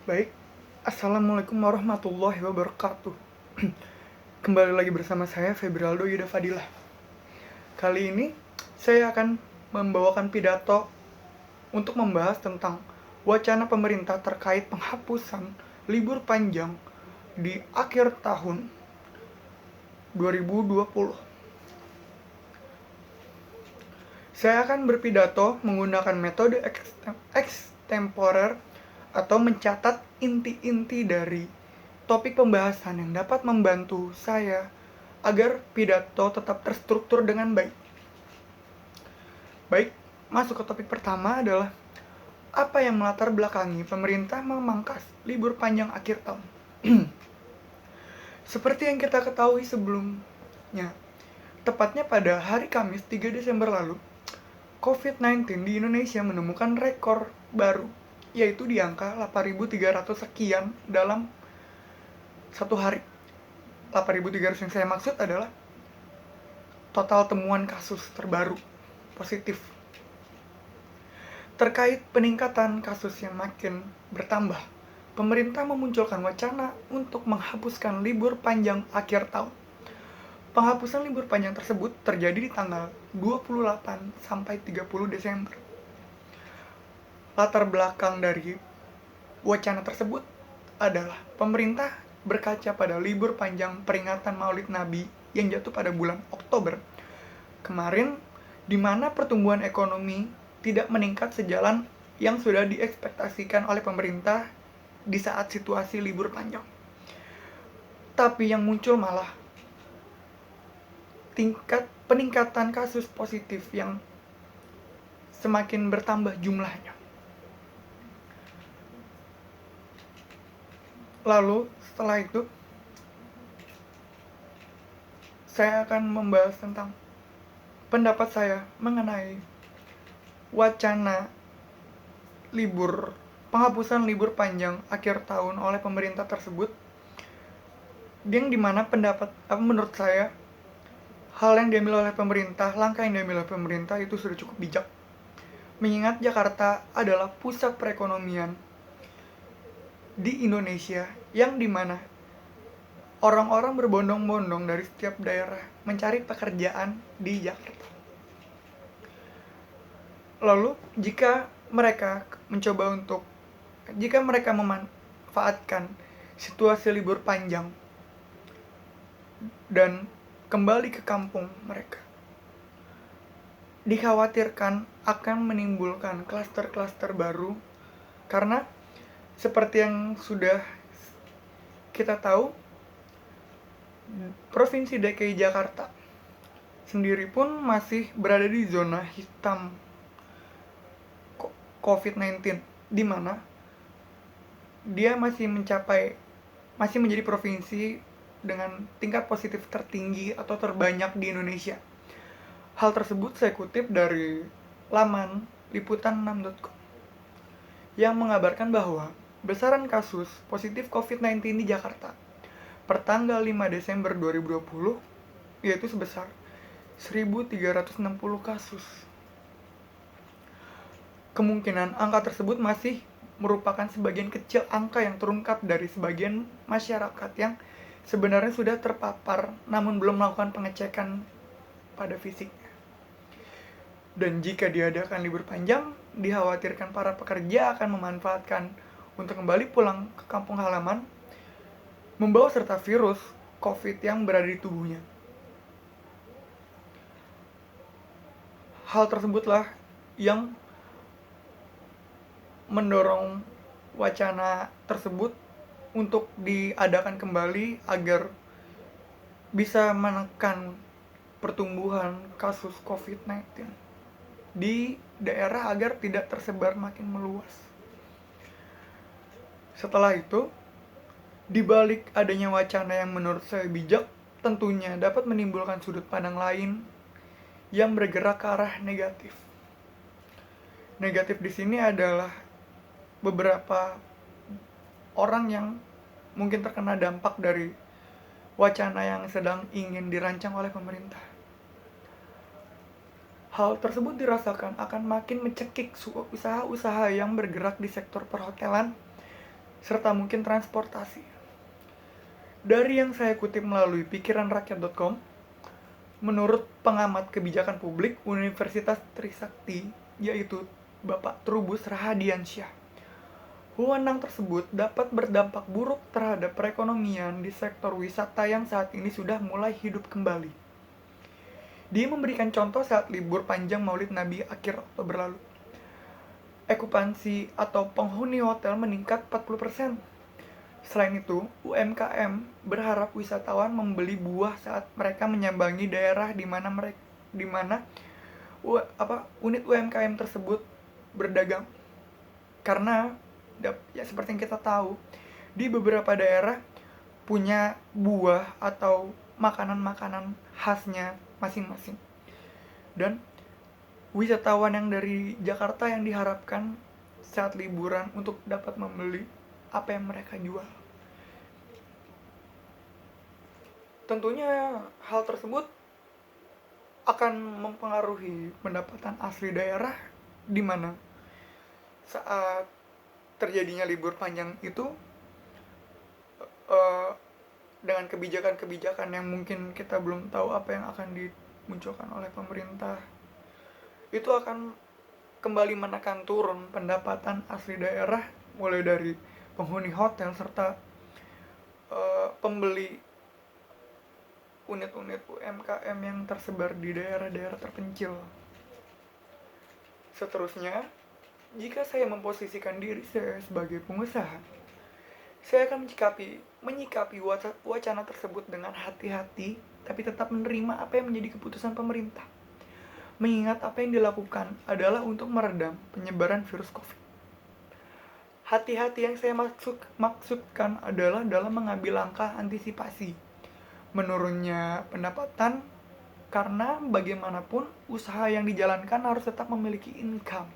Baik, Assalamualaikum warahmatullahi wabarakatuh. Kembali lagi bersama saya, Febrialdo Yuda Fadilah. Kali ini, saya akan membawakan pidato untuk membahas tentang wacana pemerintah terkait penghapusan libur panjang di akhir tahun 2020. Saya akan berpidato menggunakan metode extemporer atau mencatat inti-inti dari topik pembahasan yang dapat membantu saya agar pidato tetap terstruktur dengan baik. Baik, masuk ke topik pertama adalah apa yang melatar belakangi pemerintah memangkas libur panjang akhir tahun. Seperti yang kita ketahui sebelumnya, tepatnya pada hari Kamis 3 Desember lalu, COVID-19 di Indonesia menemukan rekor baru, yaitu di angka 8.300 sekian dalam satu hari. 8.300 yang saya maksud adalah total temuan kasus terbaru positif. Terkait peningkatan kasus yang makin bertambah, pemerintah memunculkan wacana untuk menghapuskan libur panjang akhir tahun. Penghapusan libur panjang tersebut terjadi di tanggal 28 sampai 30 Desember. Latar belakang dari wacana tersebut adalah pemerintah berkaca pada libur panjang peringatan Maulid Nabi yang jatuh pada bulan Oktober kemarin, di mana pertumbuhan ekonomi tidak meningkat sejalan yang sudah diekspektasikan oleh pemerintah di saat situasi libur panjang. Tapi yang muncul malah tingkat peningkatan kasus positif yang semakin bertambah jumlahnya. Lalu setelah itu saya akan membahas tentang pendapat saya mengenai wacana penghapusan libur panjang akhir tahun oleh pemerintah tersebut, yang dimana menurut saya langkah yang diambil oleh pemerintah itu sudah cukup bijak, mengingat Jakarta adalah pusat perekonomian di Indonesia, yang dimana orang-orang berbondong-bondong dari setiap daerah mencari pekerjaan di Jakarta. Lalu jika mereka memanfaatkan situasi libur panjang dan kembali ke kampung mereka, dikhawatirkan akan menimbulkan klaster-klaster baru, karena seperti yang sudah kita tahu, Provinsi DKI Jakarta sendiri pun masih berada di zona hitam COVID-19, di mana dia masih menjadi provinsi dengan tingkat positif tertinggi atau terbanyak di Indonesia. Hal tersebut saya kutip dari laman liputan6.com yang mengabarkan bahwa besaran kasus positif COVID-19 di Jakarta per tanggal 5 Desember 2020 yaitu sebesar 1.360 kasus. Kemungkinan angka tersebut masih merupakan sebagian kecil angka yang terungkap dari sebagian masyarakat yang sebenarnya sudah terpapar namun belum melakukan pengecekan pada fisiknya. Dan jika diadakan libur panjang, dikhawatirkan para pekerja akan memanfaatkan untuk kembali pulang ke kampung halaman, membawa serta virus COVID yang berada di tubuhnya. Hal tersebutlah yang mendorong wacana tersebut untuk diadakan kembali agar bisa menekan pertumbuhan kasus COVID-19 di daerah agar tidak tersebar makin meluas. Setelah itu, di balik adanya wacana yang menurut saya bijak, tentunya dapat menimbulkan sudut pandang lain yang bergerak ke arah negatif. Negatif di sini adalah beberapa orang yang mungkin terkena dampak dari wacana yang sedang ingin dirancang oleh pemerintah. Hal tersebut dirasakan akan makin mencekik usaha-usaha yang bergerak di sektor perhotelan serta mungkin transportasi. Dari yang saya kutip melalui pikiranrakyat.com, menurut pengamat kebijakan publik Universitas Trisakti, yaitu Bapak Trubus Rahadiansyah, wewenang tersebut dapat berdampak buruk terhadap perekonomian di sektor wisata yang saat ini sudah mulai hidup kembali. Dia memberikan contoh saat libur panjang Maulid Nabi akhir Oktober lalu. Okupansi atau penghuni hotel meningkat 40%. Selain itu, UMKM berharap wisatawan membeli buah saat mereka menyambangi daerah di mana unit UMKM tersebut berdagang. Karena ya seperti yang kita tahu, di beberapa daerah punya buah atau makanan-makanan khasnya masing-masing. Dan wisatawan yang dari Jakarta yang diharapkan saat liburan untuk dapat membeli apa yang mereka jual. Tentunya hal tersebut akan mempengaruhi pendapatan asli daerah, di mana saat terjadinya libur panjang itu dengan kebijakan-kebijakan yang mungkin kita belum tahu apa yang akan dimunculkan oleh pemerintah, itu akan kembali menekan turun pendapatan asli daerah, mulai dari penghuni hotel serta pembeli unit-unit UMKM yang tersebar di daerah-daerah terpencil. Seterusnya, jika saya memposisikan diri saya sebagai pengusaha, saya akan menyikapi wacana tersebut dengan hati-hati, tapi tetap menerima apa yang menjadi keputusan pemerintah. Mengingat apa yang dilakukan adalah untuk meredam penyebaran virus COVID. Hati-hati yang saya maksudkan adalah dalam mengambil langkah antisipasi menurunnya pendapatan, karena bagaimanapun usaha yang dijalankan harus tetap memiliki income.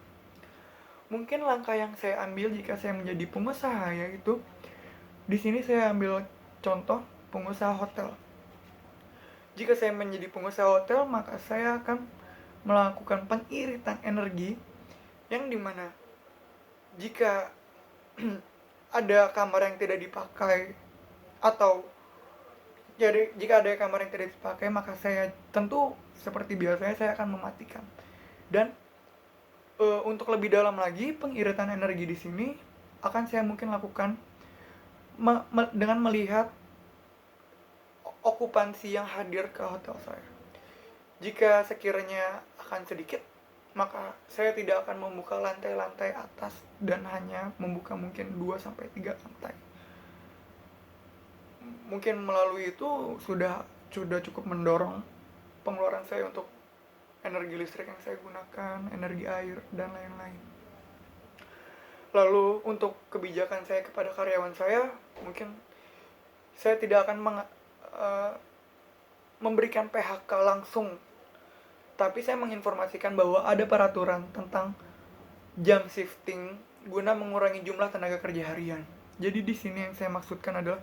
Mungkin langkah yang saya ambil jika saya menjadi pengusaha, yaitu di sini saya ambil contoh pengusaha hotel. Jika saya menjadi pengusaha hotel, maka saya akan melakukan pengiritan energi, yang dimana jika ada kamar yang tidak dipakai atau jadi jika ada kamar yang tidak dipakai, maka saya tentu seperti biasanya saya akan mematikan. Dan untuk lebih dalam lagi, pengiritan energi di sini akan saya mungkin lakukan dengan melihat okupansi yang hadir ke hotel saya. Jika sekiranya akan sedikit, maka saya tidak akan membuka lantai-lantai atas dan hanya membuka mungkin 2-3 lantai. Mungkin melalui itu sudah cukup mendorong pengeluaran saya untuk energi listrik yang saya gunakan, energi air, dan lain-lain. Lalu untuk kebijakan saya kepada karyawan saya, mungkin saya tidak akan memberikan PHK langsung, tapi saya menginformasikan bahwa ada peraturan tentang jam shifting guna mengurangi jumlah tenaga kerja harian. Jadi di sini yang saya maksudkan adalah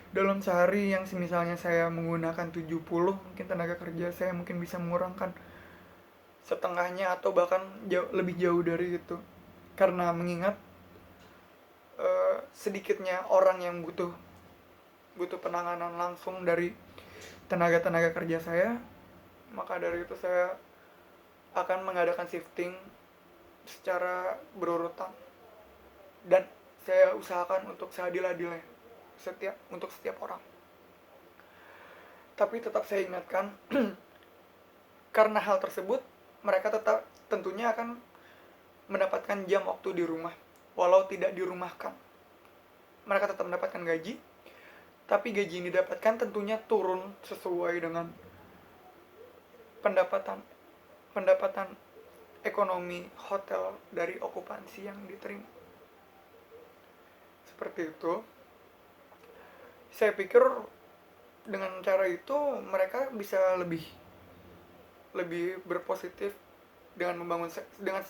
dalam sehari yang misalnya saya menggunakan 70, mungkin tenaga kerja saya mungkin bisa mengurangkan setengahnya atau bahkan lebih jauh dari itu. Karena mengingat sedikitnya orang yang butuh penanganan langsung dari tenaga kerja saya, maka dari itu saya akan mengadakan shifting secara berurutan, dan saya usahakan untuk seadil-adilnya untuk setiap orang. Tapi tetap saya ingatkan karena hal tersebut mereka tetap tentunya akan mendapatkan jam waktu di rumah, walau tidak dirumahkan. Mereka tetap mendapatkan gaji, tapi gaji ini didapatkan tentunya turun sesuai dengan pendapatan ekonomi hotel dari okupansi yang diterima. Seperti itu. Saya pikir dengan cara itu mereka bisa lebih berpositif dengan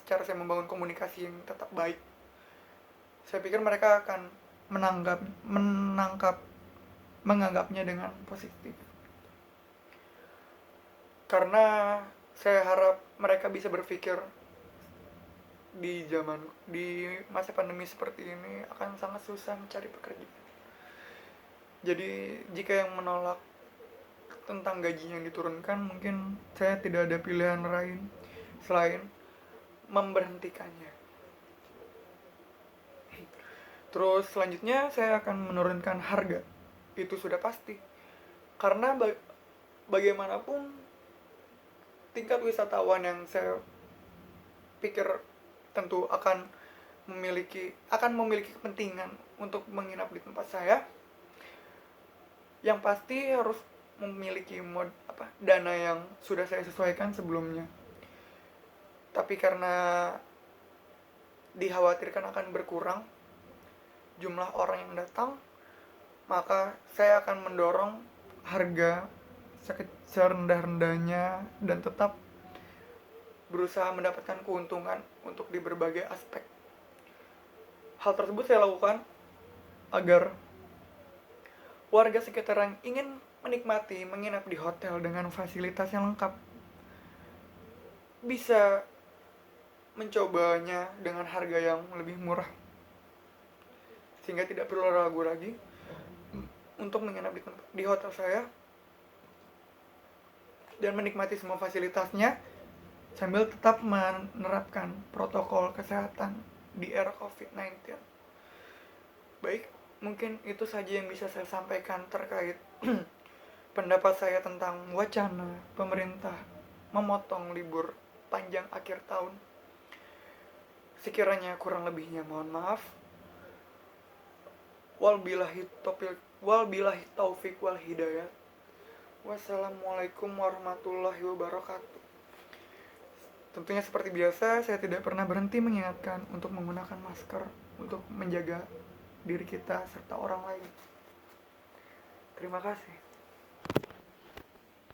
cara saya membangun komunikasi yang tetap baik. Saya pikir mereka akan menganggapnya dengan positif. Karena saya harap mereka bisa berpikir di masa pandemi seperti ini akan sangat susah mencari pekerjaan. Jadi jika yang menolak tentang gaji yang diturunkan, mungkin saya tidak ada pilihan lain selain memberhentikannya. Terus selanjutnya saya akan menurunkan harga. Itu sudah pasti. Karena bagaimanapun tingkat wisatawan yang saya pikir tentu akan memiliki kepentingan untuk menginap di tempat saya, yang pasti harus memiliki dana yang sudah saya sesuaikan sebelumnya. Tapi karena dikhawatirkan akan berkurang jumlah orang yang datang, maka saya akan mendorong harga serendah-rendahnya dan tetap berusaha mendapatkan keuntungan untuk di berbagai aspek. Hal tersebut saya lakukan agar warga sekitar yang ingin menikmati menginap di hotel dengan fasilitas yang lengkap bisa mencobanya dengan harga yang lebih murah, sehingga tidak perlu ragu lagi untuk menginap di hotel saya dan menikmati semua fasilitasnya sambil tetap menerapkan protokol kesehatan di era COVID-19. Baik, mungkin itu saja yang bisa saya sampaikan terkait pendapat saya tentang wacana pemerintah memotong libur panjang akhir tahun. Sekiranya kurang lebihnya mohon maaf. Walbillahi taufik wal hidayah. Wassalamualaikum warahmatullahi wabarakatuh. Tentunya seperti biasa, saya tidak pernah berhenti mengingatkan untuk menggunakan masker untuk menjaga diri kita serta orang lain. Terima kasih.